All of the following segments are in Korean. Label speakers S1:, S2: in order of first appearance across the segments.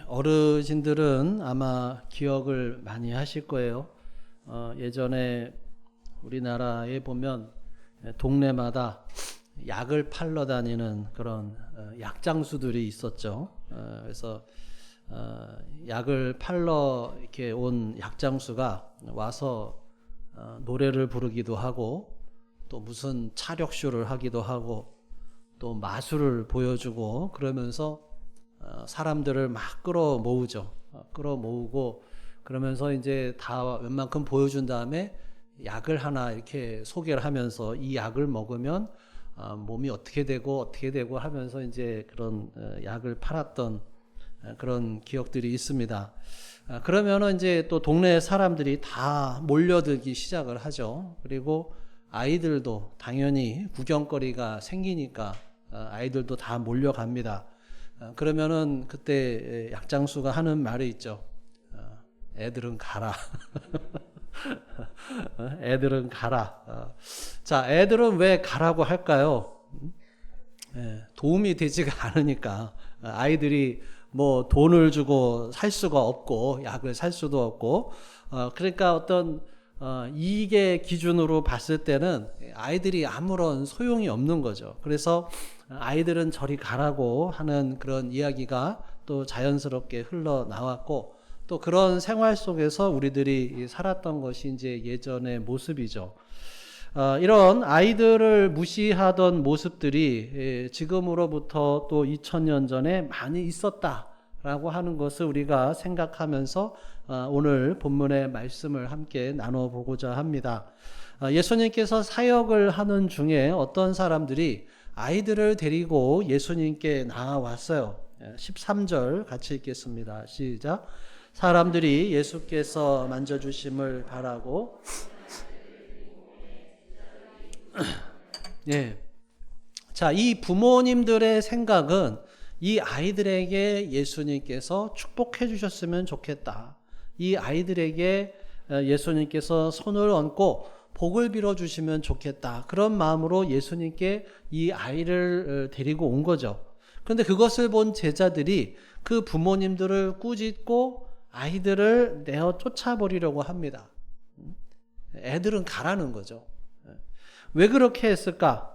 S1: 어르신들은 아마 기억을 많이 하실 거예요. 예전에 우리나라에 보면 동네마다 약을 팔러 다니는 그런 약장수들이 있었죠. 그래서 약을 팔러 이렇게 온 약장수가 와서 노래를 부르기도 하고 또 무슨 차력쇼를 하기도 하고 또 마술을 보여주고 그러면서 사람들을 막 끌어모으죠. 끌어모으고 그러면서 이제 다 웬만큼 보여준 다음에 약을 하나 이렇게 소개를 하면서 이 약을 먹으면 몸이 어떻게 되고 하면서 이제 그런 약을 팔았던 그런 기억들이 있습니다. 그러면은 이제 또 동네 사람들이 다 몰려들기 시작을 하죠. 그리고 아이들도 당연히 구경거리가 생기니까 아이들도 다 몰려갑니다. 그러면은 그때 약장수가 하는 말이 있죠. 애들은 가라. 애들은 가라. 자, 애들은 왜 가라고 할까요? 도움이 되지가 않으니까. 아이들이 뭐 돈을 주고 살 수가 없고 약을 살 수도 없고 그러니까 어떤 이익의 기준으로 봤을 때는 아이들이 아무런 소용이 없는 거죠. 그래서 아이들은 저리 가라고 하는 그런 이야기가 또 자연스럽게 흘러나왔고 또 그런 생활 속에서 우리들이 살았던 것이 이제 예전의 모습이죠. 이런 아이들을 무시하던 모습들이 지금으로부터 또 2000년 전에 많이 있었다라고 하는 것을 우리가 생각하면서 오늘 본문의 말씀을 함께 나눠보고자 합니다. 예수님께서 사역을 하는 중에 어떤 사람들이 아이들을 데리고 예수님께 나와왔어요. 13절 같이 읽겠습니다. 시작. 사람들이 예수께서 만져주심을 바라고 자, 이 부모님들의 생각은 이 아이들에게 예수님께서 축복해 주셨으면 좋겠다. 이 아이들에게 예수님께서 손을 얹고 복을 빌어 주시면 좋겠다. 그런 마음으로 예수님께 이 아이를 데리고 온 거죠. 그런데 그것을 본 제자들이 그 부모님들을 꾸짖고 아이들을 내어 쫓아버리려고 합니다. 애들은 가라는 거죠. 왜 그렇게 했을까?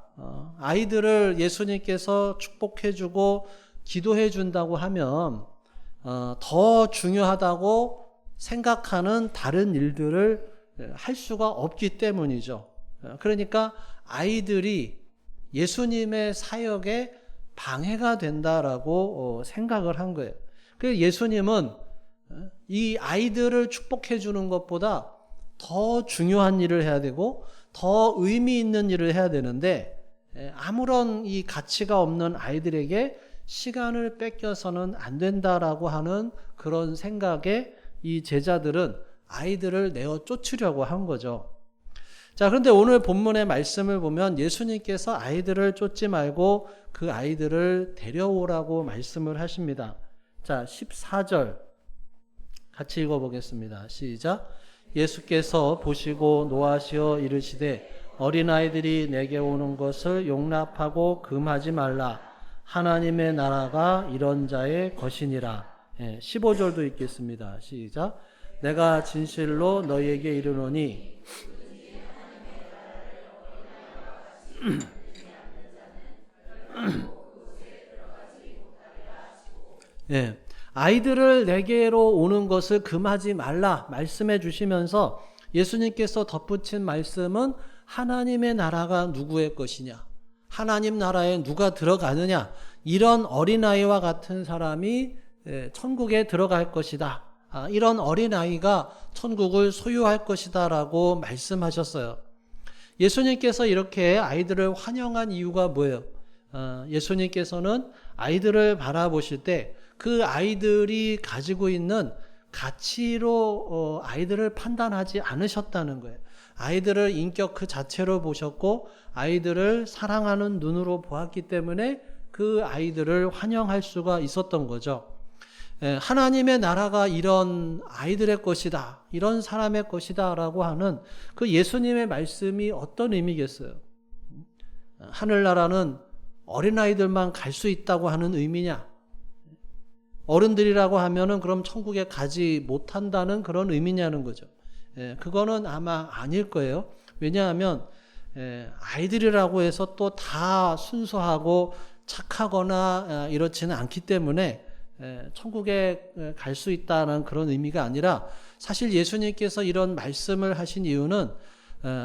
S1: 아이들을 예수님께서 축복해주고 기도해준다고 하면 더 중요하다고 생각하는 다른 일들을 할 수가 없기 때문이죠. 그러니까 아이들이 예수님의 사역에 방해가 된다라고 생각을 한 거예요. 그래서 예수님은 이 아이들을 축복해주는 것보다 더 중요한 일을 해야 되고 더 의미 있는 일을 해야 되는데 아무런 이 가치가 없는 아이들에게 시간을 뺏겨서는 안 된다라고 하는 그런 생각에 이 제자들은 아이들을 내어 쫓으려고 한 거죠. 자, 그런데 오늘 본문의 말씀을 보면 예수님께서 아이들을 쫓지 말고 그 아이들을 데려오라고 말씀을 하십니다. 자, 14절 같이 읽어보겠습니다. 시작. 예수께서 보시고 노하시어 이르시되 어린아이들이 내게 오는 것을 용납하고 금하지 말라. 하나님의 나라가 이런 자의 것이니라. 15절도 읽겠습니다. 시작. 내가 진실로 너희에게 이르노니 아이들을 내게로 오는 것을 금하지 말라 말씀해 주시면서 예수님께서 덧붙인 말씀은 하나님의 나라가 누구의 것이냐, 하나님 나라에 누가 들어가느냐, 이런 어린아이와 같은 사람이 천국에 들어갈 것이다. 이런 어린아이가 천국을 소유할 것이다 라고 말씀하셨어요. 예수님께서 이렇게 아이들을 환영한 이유가 뭐예요? 예수님께서는 아이들을 바라보실 때 그 아이들이 가지고 있는 가치로 아이들을 판단하지 않으셨다는 거예요. 아이들을 인격 그 자체로 보셨고 아이들을 사랑하는 눈으로 보았기 때문에 그 아이들을 환영할 수가 있었던 거죠. 하나님의 나라가 이런 아이들의 것이다, 이런 사람의 것이다 라고 하는 그 예수님의 말씀이 어떤 의미겠어요? 하늘나라는 어린아이들만 갈 수 있다고 하는 의미냐? 어른들이라고 하면은 그럼 천국에 가지 못한다는 그런 의미냐는 거죠. 그거는 아마 아닐 거예요. 왜냐하면 아이들이라고 해서 또 다 순수하고 착하거나 이렇지는 않기 때문에 천국에 갈 수 있다는 그런 의미가 아니라, 사실 예수님께서 이런 말씀을 하신 이유는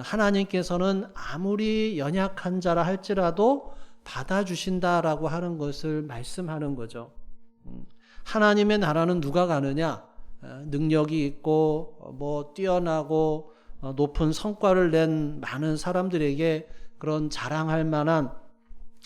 S1: 하나님께서는 아무리 연약한 자라 할지라도 받아주신다라고 하는 것을 말씀하는 거죠. 하나님의 나라는 누가 가느냐? 능력이 있고 뛰어나고 높은 성과를 낸 많은 사람들에게 그런 자랑할 만한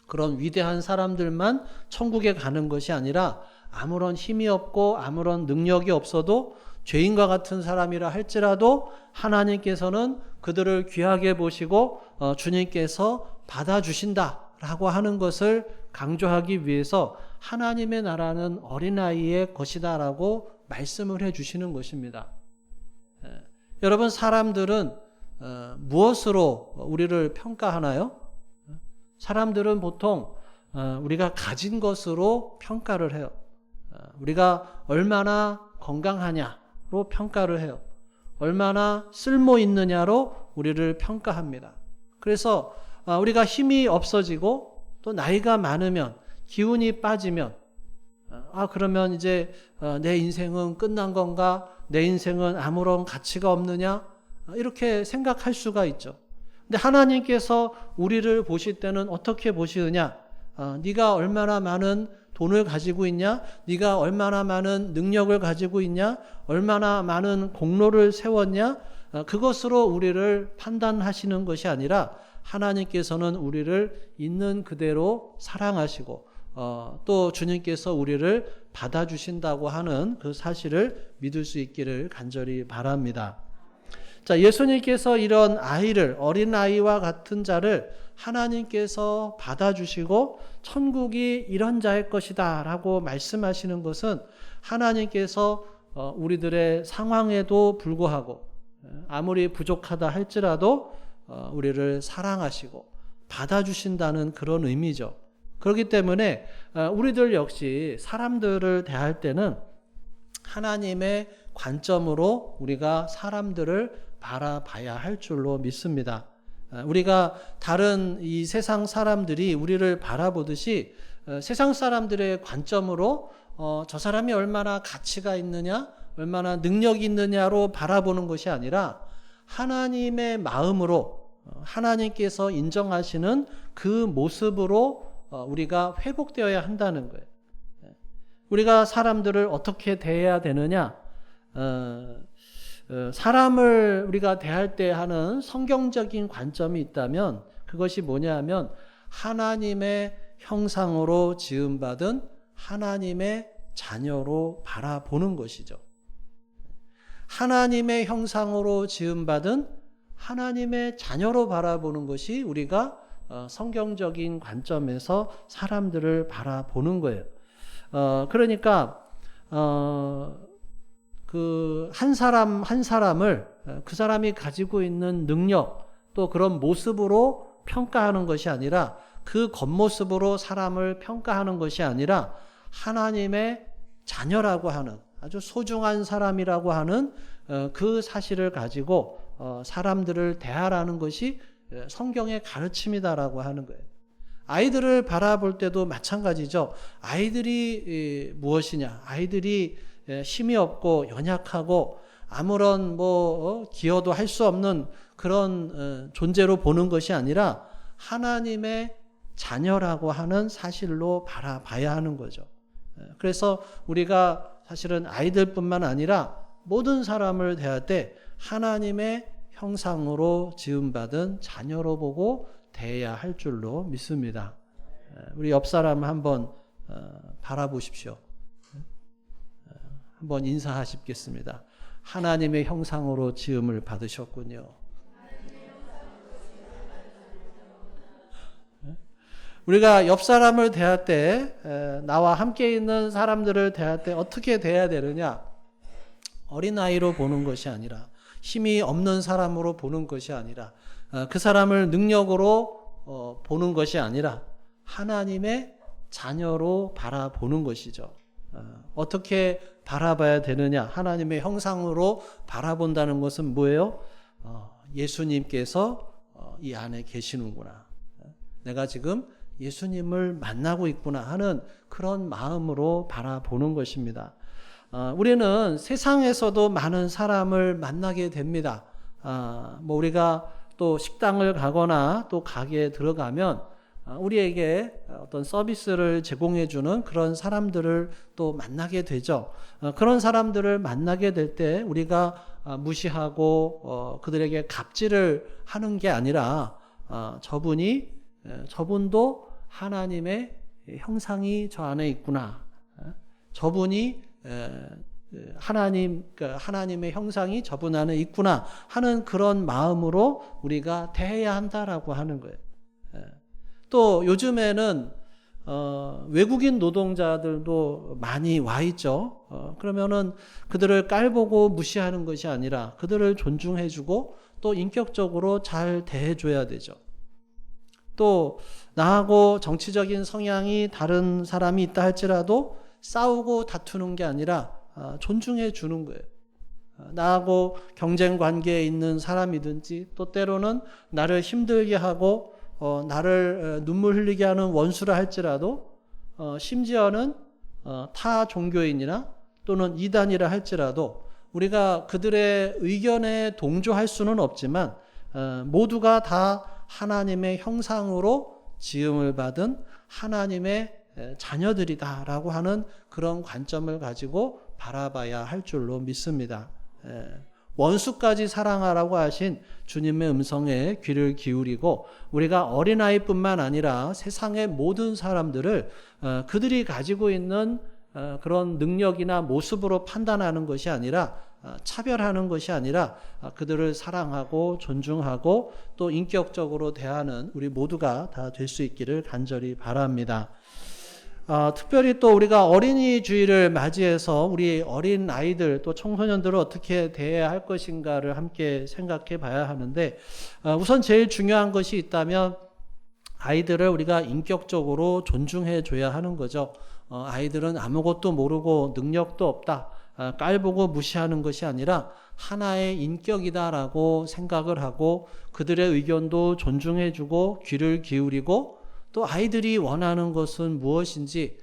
S1: 그런 위대한 사람들만 천국에 가는 것이 아니라, 아무런 힘이 없고 아무런 능력이 없어도 죄인과 같은 사람이라 할지라도 하나님께서는 그들을 귀하게 보시고 주님께서 받아주신다라고 하는 것을 강조하기 위해서 하나님의 나라는 어린아이의 것이다라고 말씀을 해주시는 것입니다. 여러분, 사람들은 무엇으로 우리를 평가하나요? 사람들은 보통 우리가 가진 것으로 평가를 해요. 우리가 얼마나 건강하냐로 평가를 해요. 얼마나 쓸모 있느냐로 우리를 평가합니다. 그래서 우리가 힘이 없어지고 또 나이가 많으면, 기운이 빠지면, 그러면 이제 내 인생은 끝난 건가? 내 인생은 아무런 가치가 없느냐? 이렇게 생각할 수가 있죠. 근데 하나님께서 우리를 보실 때는 어떻게 보시느냐? 네가 얼마나 많은 돈을 가지고 있냐? 네가 얼마나 많은 능력을 가지고 있냐? 얼마나 많은 공로를 세웠냐? 그것으로 우리를 판단하시는 것이 아니라, 하나님께서는 우리를 있는 그대로 사랑하시고 또 주님께서 우리를 받아주신다고 하는 그 사실을 믿을 수 있기를 간절히 바랍니다. 자, 예수님께서 이런 아이를, 어린아이와 같은 자를 하나님께서 받아주시고 천국이 이런 자의 것이다 라고 말씀하시는 것은, 하나님께서 우리들의 상황에도 불구하고 아무리 부족하다 할지라도 우리를 사랑하시고 받아주신다는 그런 의미죠. 그렇기 때문에 우리들 역시 사람들을 대할 때는 하나님의 관점으로 우리가 사람들을 바라봐야 할 줄로 믿습니다. 우리가 다른 이 세상 사람들이 우리를 바라보듯이 세상 사람들의 관점으로 저 사람이 얼마나 가치가 있느냐, 얼마나 능력이 있느냐로 바라보는 것이 아니라, 하나님의 마음으로 하나님께서 인정하시는 그 모습으로 우리가 회복되어야 한다는 거예요. 우리가 사람들을 어떻게 대해야 되느냐? 사람을 우리가 대할 때 하는 성경적인 관점이 있다면 그것이 뭐냐 하면, 하나님의 형상으로 지음받은 하나님의 자녀로 바라보는 것이죠. 하나님의 형상으로 지음받은 하나님의 자녀로 바라보는 것이 우리가 성경적인 관점에서 사람들을 바라보는 거예요. 그러니까 그 한 사람을 그 사람이 가지고 있는 능력 또 그런 모습으로 평가하는 것이 아니라, 그 겉모습으로 사람을 평가하는 것이 아니라, 하나님의 자녀라고 하는, 아주 소중한 사람이라고 하는 그 사실을 가지고 사람들을 대하라는 것이 성경의 가르침이다라고 하는 거예요. 아이들을 바라볼 때도 마찬가지죠. 아이들이 무엇이냐? 아이들이 힘이 없고 연약하고 아무런 기여도 할 수 없는 그런 존재로 보는 것이 아니라, 하나님의 자녀라고 하는 사실로 바라봐야 하는 거죠. 그래서 우리가 사실은 아이들뿐만 아니라 모든 사람을 대할 때 하나님의 형상으로 지음받은 자녀로 보고 대해야 할 줄로 믿습니다. 우리 옆 사람 한번 바라보십시오. 한번 인사하시겠습니다. 하나님의 형상으로 지음을 받으셨군요. 우리가 옆 사람을 대할 때, 나와 함께 있는 사람들을 대할 때 어떻게 대해야 되느냐? 어린아이로 보는 것이 아니라, 힘이 없는 사람으로 보는 것이 아니라, 그 사람을 능력으로 보는 것이 아니라 하나님의 자녀로 바라보는 것이죠. 어떻게 바라봐야 되느냐? 하나님의 형상으로 바라본다는 것은 뭐예요? 예수님께서 이 안에 계시는구나. 내가 지금 예수님을 만나고 있구나 하는 그런 마음으로 바라보는 것입니다. 우리는 세상에서도 많은 사람을 만나게 됩니다. 우리가 또 식당을 가거나 또 가게에 들어가면 우리에게 어떤 서비스를 제공해주는 그런 사람들을 또 만나게 되죠. 그런 사람들을 만나게 될 때 우리가 무시하고 그들에게 갑질을 하는 게 아니라 저분도 하나님의 형상이 저 안에 있구나. 저분이 하나님의 형상이 저분 안에 있구나 하는 그런 마음으로 우리가 대해야 한다라고 하는 거예요. 또 요즘에는 외국인 노동자들도 많이 와 있죠. 그러면은 그들을 깔보고 무시하는 것이 아니라 그들을 존중해주고 또 인격적으로 잘 대해줘야 되죠. 또 나하고 정치적인 성향이 다른 사람이 있다 할지라도 싸우고 다투는 게 아니라 존중해 주는 거예요. 나하고 경쟁 관계에 있는 사람이든지 또 때로는 나를 힘들게 하고 나를 눈물 흘리게 하는 원수라 할지라도 심지어는 타 종교인이나 또는 이단이라 할지라도 우리가 그들의 의견에 동조할 수는 없지만 모두가 다 하나님의 형상으로 지음을 받은 하나님의 자녀들이다라고 하는 그런 관점을 가지고 바라봐야 할 줄로 믿습니다. 원수까지 사랑하라고 하신 주님의 음성에 귀를 기울이고 우리가 어린아이뿐만 아니라 세상의 모든 사람들을 그들이 가지고 있는 그런 능력이나 모습으로 판단하는 것이 아니라 차별하는 것이 아니라 그들을 사랑하고 존중하고 또 인격적으로 대하는 우리 모두가 다 될 수 있기를 간절히 바랍니다. 특별히 또 우리가 어린이 주일을 맞이해서 우리 어린 아이들 또 청소년들을 어떻게 대해야 할 것인가를 함께 생각해 봐야 하는데 우선 제일 중요한 것이 있다면 아이들을 우리가 인격적으로 존중해 줘야 하는 거죠. 아이들은 아무것도 모르고 능력도 없다. 깔보고 무시하는 것이 아니라 하나의 인격이다라고 생각을 하고 그들의 의견도 존중해 주고 귀를 기울이고 또 아이들이 원하는 것은 무엇인지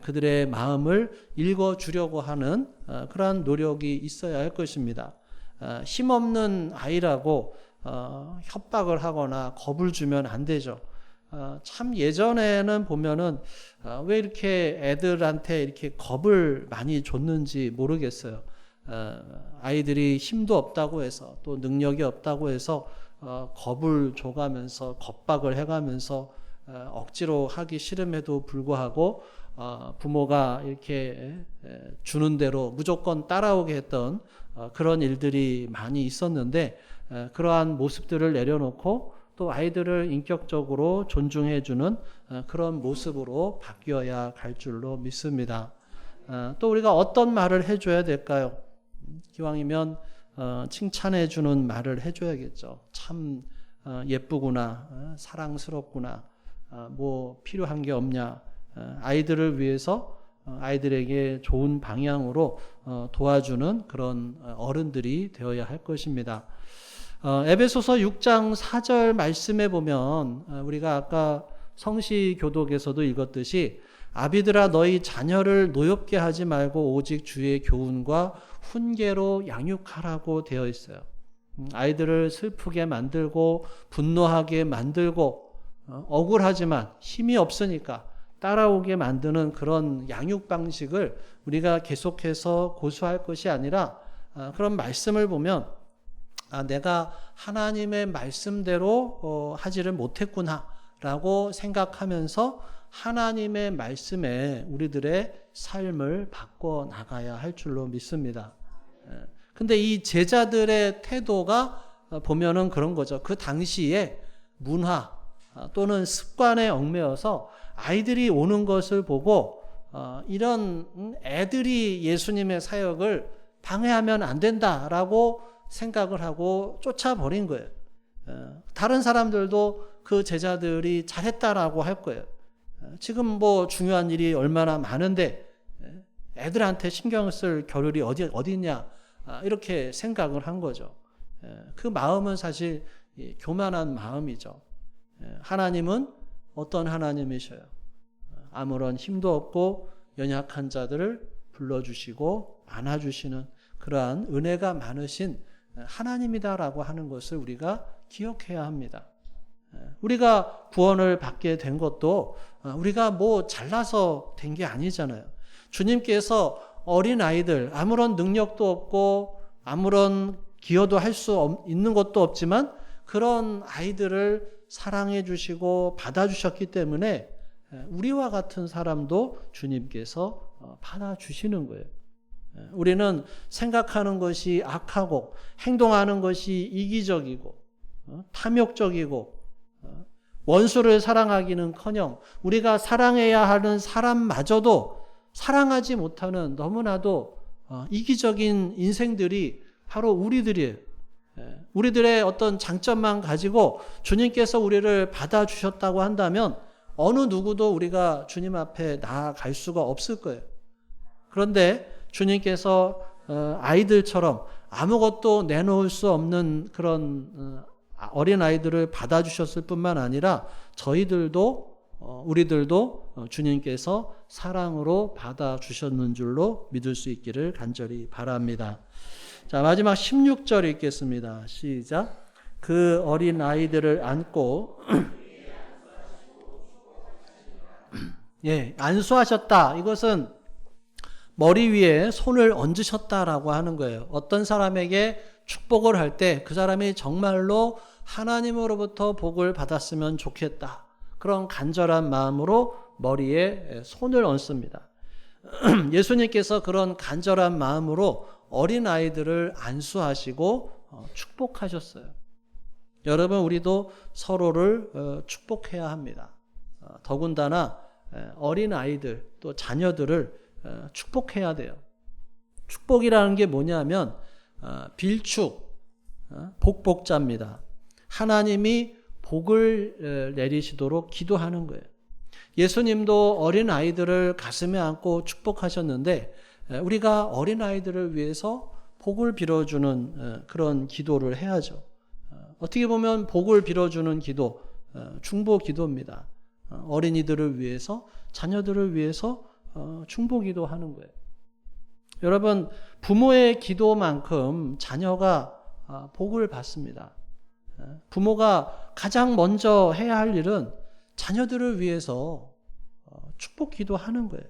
S1: 그들의 마음을 읽어주려고 하는 그러한 노력이 있어야 할 것입니다. 힘없는 아이라고 협박을 하거나 겁을 주면 안 되죠. 참 예전에는 보면은 왜 이렇게 애들한테 이렇게 겁을 많이 줬는지 모르겠어요. 아이들이 힘도 없다고 해서 또 능력이 없다고 해서 겁을 줘가면서 겁박을 해가면서 억지로 하기 싫음에도 불구하고 부모가 이렇게 주는 대로 무조건 따라오게 했던 그런 일들이 많이 있었는데 그러한 모습들을 내려놓고 또 아이들을 인격적으로 존중해주는 그런 모습으로 바뀌어야 갈 줄로 믿습니다. 또 우리가 어떤 말을 해줘야 될까요? 기왕이면 칭찬해주는 말을 해줘야겠죠. 참 예쁘구나, 사랑스럽구나, 뭐 필요한 게 없냐, 아이들을 위해서 아이들에게 좋은 방향으로 도와주는 그런 어른들이 되어야 할 것입니다. 에베소서 6장 4절 말씀에 보면 우리가 아까 성시교독에서도 읽었듯이 아비들아 너희 자녀를 노엽게 하지 말고 오직 주의 교훈과 훈계로 양육하라고 되어 있어요. 아이들을 슬프게 만들고 분노하게 만들고 억울하지만 힘이 없으니까 따라오게 만드는 그런 양육 방식을 우리가 계속해서 고수할 것이 아니라 그런 말씀을 보면 내가 하나님의 말씀대로 하지를 못했구나 라고 생각하면서 하나님의 말씀에 우리들의 삶을 바꿔 나가야 할 줄로 믿습니다. 근데 이 제자들의 태도가 보면은 그런 거죠. 그 당시에 문화 또는 습관에 얽매여서 아이들이 오는 것을 보고 이런 애들이 예수님의 사역을 방해하면 안 된다라고 생각을 하고 쫓아버린 거예요. 다른 사람들도 그 제자들이 잘했다라고 할 거예요. 지금 뭐 중요한 일이 얼마나 많은데 애들한테 신경 쓸 겨를이 어디 있냐, 이렇게 생각을 한 거죠. 그 마음은 사실 교만한 마음이죠. 하나님은 어떤 하나님이셔요? 아무런 힘도 없고 연약한 자들을 불러주시고 안아주시는 그러한 은혜가 많으신 하나님이다라고 하는 것을 우리가 기억해야 합니다. 우리가 구원을 받게 된 것도 우리가 뭐 잘나서 된 게 아니잖아요. 주님께서 어린 아이들, 아무런 능력도 없고 아무런 기여도 할 수 있는 것도 없지만 그런 아이들을 사랑해 주시고 받아주셨기 때문에 우리와 같은 사람도 주님께서 받아주시는 거예요. 우리는 생각하는 것이 악하고 행동하는 것이 이기적이고 탐욕적이고 원수를 사랑하기는커녕 우리가 사랑해야 하는 사람마저도 사랑하지 못하는 너무나도 이기적인 인생들이 바로 우리들이에요. 우리들의 어떤 장점만 가지고 주님께서 우리를 받아주셨다고 한다면 어느 누구도 우리가 주님 앞에 나아갈 수가 없을 거예요. 그런데 주님께서 아이들처럼 아무것도 내놓을 수 없는 그런 어린 아이들을 받아주셨을 뿐만 아니라 우리들도 주님께서 사랑으로 받아주셨는 줄로 믿을 수 있기를 간절히 바랍니다. 자, 마지막 16절 읽겠습니다. 시작. 그 어린 아이들을 안고 안수하셨다. 이것은 머리 위에 손을 얹으셨다라고 하는 거예요. 어떤 사람에게 축복을 할 때 그 사람이 정말로 하나님으로부터 복을 받았으면 좋겠다. 그런 간절한 마음으로 머리에 손을 얹습니다. 예수님께서 그런 간절한 마음으로 어린아이들을 안수하시고 축복하셨어요. 여러분, 우리도 서로를 축복해야 합니다. 더군다나 어린아이들 또 자녀들을 축복해야 돼요. 축복이라는 게 뭐냐면 빌축, 복복자입니다. 하나님이 복을 내리시도록 기도하는 거예요. 예수님도 어린아이들을 가슴에 안고 축복하셨는데 우리가 어린아이들을 위해서 복을 빌어주는 그런 기도를 해야죠. 어떻게 보면 복을 빌어주는 기도, 중보 기도입니다. 어린이들을 위해서, 자녀들을 위해서 중보 기도하는 거예요. 여러분, 부모의 기도만큼 자녀가 복을 받습니다. 부모가 가장 먼저 해야 할 일은 자녀들을 위해서 축복 기도하는 거예요.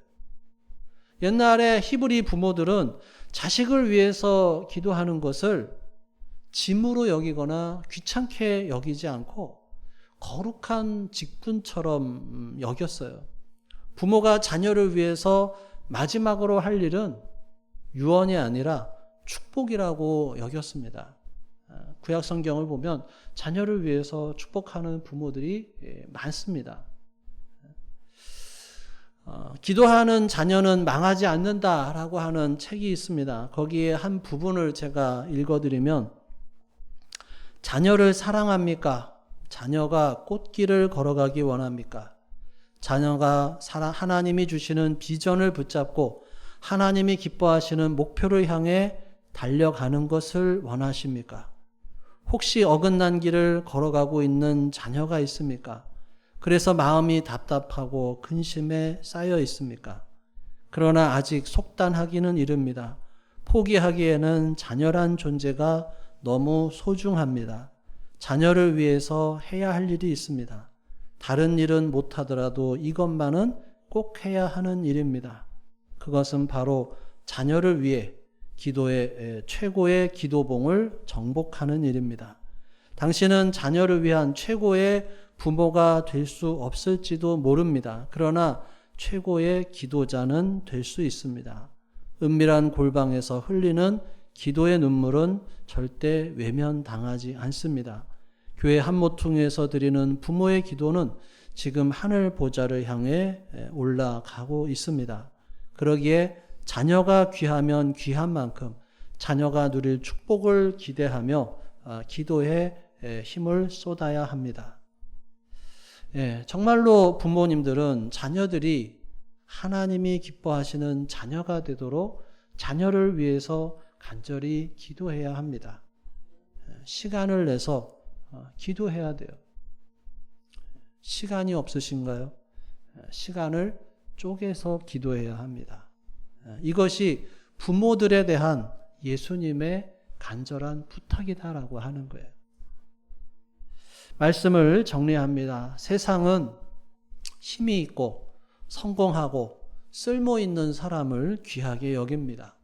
S1: 옛날에 히브리 부모들은 자식을 위해서 기도하는 것을 짐으로 여기거나 귀찮게 여기지 않고 거룩한 직분처럼 여겼어요. 부모가 자녀를 위해서 마지막으로 할 일은 유언이 아니라 축복이라고 여겼습니다. 구약 성경을 보면 자녀를 위해서 축복하는 부모들이 많습니다. 기도하는 자녀는 망하지 않는다라고 하는 책이 있습니다. 거기에 한 부분을 제가 읽어드리면, 자녀를 사랑합니까? 자녀가 꽃길을 걸어가기 원합니까? 자녀가 하나님이 주시는 비전을 붙잡고 하나님이 기뻐하시는 목표를 향해 달려가는 것을 원하십니까? 혹시 어긋난 길을 걸어가고 있는 자녀가 있습니까? 그래서 마음이 답답하고 근심에 쌓여 있습니까? 그러나 아직 속단하기는 이릅니다. 포기하기에는 자녀란 존재가 너무 소중합니다. 자녀를 위해서 해야 할 일이 있습니다. 다른 일은 못하더라도 이것만은 꼭 해야 하는 일입니다. 그것은 바로 자녀를 위해 기도의 최고의 기도봉을 정복하는 일입니다. 당신은 자녀를 위한 최고의 부모가 될 수 없을지도 모릅니다. 그러나 최고의 기도자는 될 수 있습니다. 은밀한 골방에서 흘리는 기도의 눈물은 절대 외면당하지 않습니다. 교회 한모퉁이에서 드리는 부모의 기도는 지금 하늘 보좌를 향해 올라가고 있습니다. 그러기에 자녀가 귀하면 귀한 만큼 자녀가 누릴 축복을 기대하며 기도에 힘을 쏟아야 합니다. 정말로 부모님들은 자녀들이 하나님이 기뻐하시는 자녀가 되도록 자녀를 위해서 간절히 기도해야 합니다. 시간을 내서 기도해야 돼요. 시간이 없으신가요? 시간을 쪼개서 기도해야 합니다. 이것이 부모들에 대한 예수님의 간절한 부탁이다라고 하는 거예요. 말씀을 정리합니다. 세상은 힘이 있고 성공하고 쓸모 있는 사람을 귀하게 여깁니다.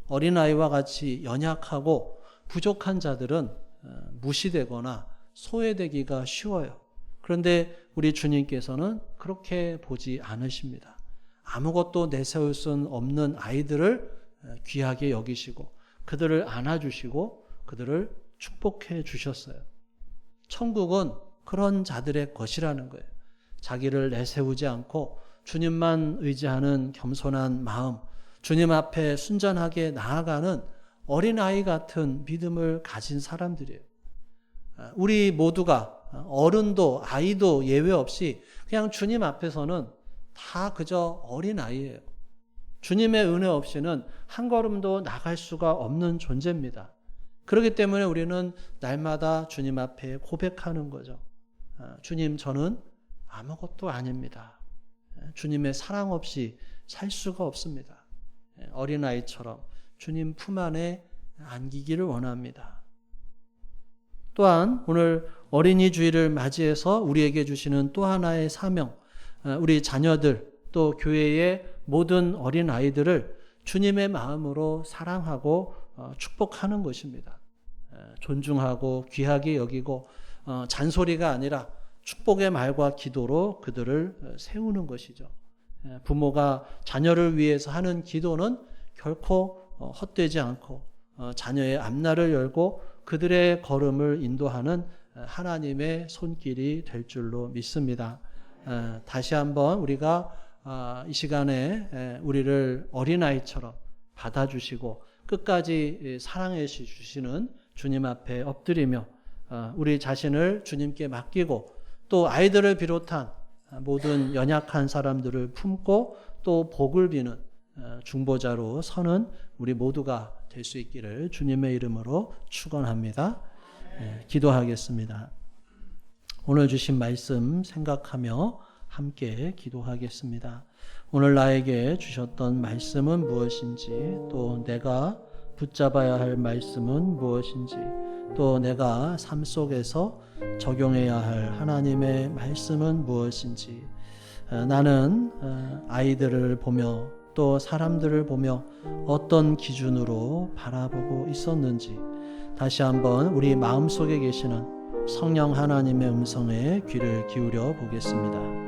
S1: 어린아이와 같이 연약하고 부족한 자들은 무시되거나 소외되기가 쉬워요. 그런데 우리 주님께서는 그렇게 보지 않으십니다. 아무것도 내세울 수 없는 아이들을 귀하게 여기시고 그들을 안아주시고 그들을 축복해 주셨어요. 천국은 그런 자들의 것이라는 거예요. 자기를 내세우지 않고 주님만 의지하는 겸손한 마음, 주님 앞에 순전하게 나아가는 어린아이 같은 믿음을 가진 사람들이에요. 우리 모두가 어른도 아이도 예외 없이 그냥 주님 앞에서는 다 그저 어린아이예요. 주님의 은혜 없이는 한 걸음도 나갈 수가 없는 존재입니다. 그렇기 때문에 우리는 날마다 주님 앞에 고백하는 거죠. 주님, 저는 아무것도 아닙니다. 주님의 사랑 없이 살 수가 없습니다. 어린아이처럼 주님 품 안에 안기기를 원합니다. 또한 오늘 어린이 주일을 맞이해서 우리에게 주시는 또 하나의 사명, 우리 자녀들 또 교회의 모든 어린아이들을 주님의 마음으로 사랑하고 축복하는 것입니다. 존중하고 귀하게 여기고 잔소리가 아니라 축복의 말과 기도로 그들을 세우는 것이죠. 부모가 자녀를 위해서 하는 기도는 결코 헛되지 않고 자녀의 앞날을 열고 그들의 걸음을 인도하는 하나님의 손길이 될 줄로 믿습니다. 다시 한번 우리가 이 시간에 우리를 어린아이처럼 받아주시고 끝까지 사랑해 주시는 주님 앞에 엎드리며 우리 자신을 주님께 맡기고 또 아이들을 비롯한 모든 연약한 사람들을 품고 또 복을 비는 중보자로 서는 우리 모두가 될 수 있기를 주님의 이름으로 축원합니다. 기도하겠습니다. 오늘 주신 말씀 생각하며 함께 기도하겠습니다. 오늘 나에게 주셨던 말씀은 무엇인지, 또 내가 붙잡아야 할 말씀은 무엇인지, 또 내가 삶 속에서 적용해야 할 하나님의 말씀은 무엇인지, 나는 아이들을 보며 또 사람들을 보며 어떤 기준으로 바라보고 있었는지 다시 한번 우리 마음속에 계시는 성령 하나님의 음성에 귀를 기울여 보겠습니다.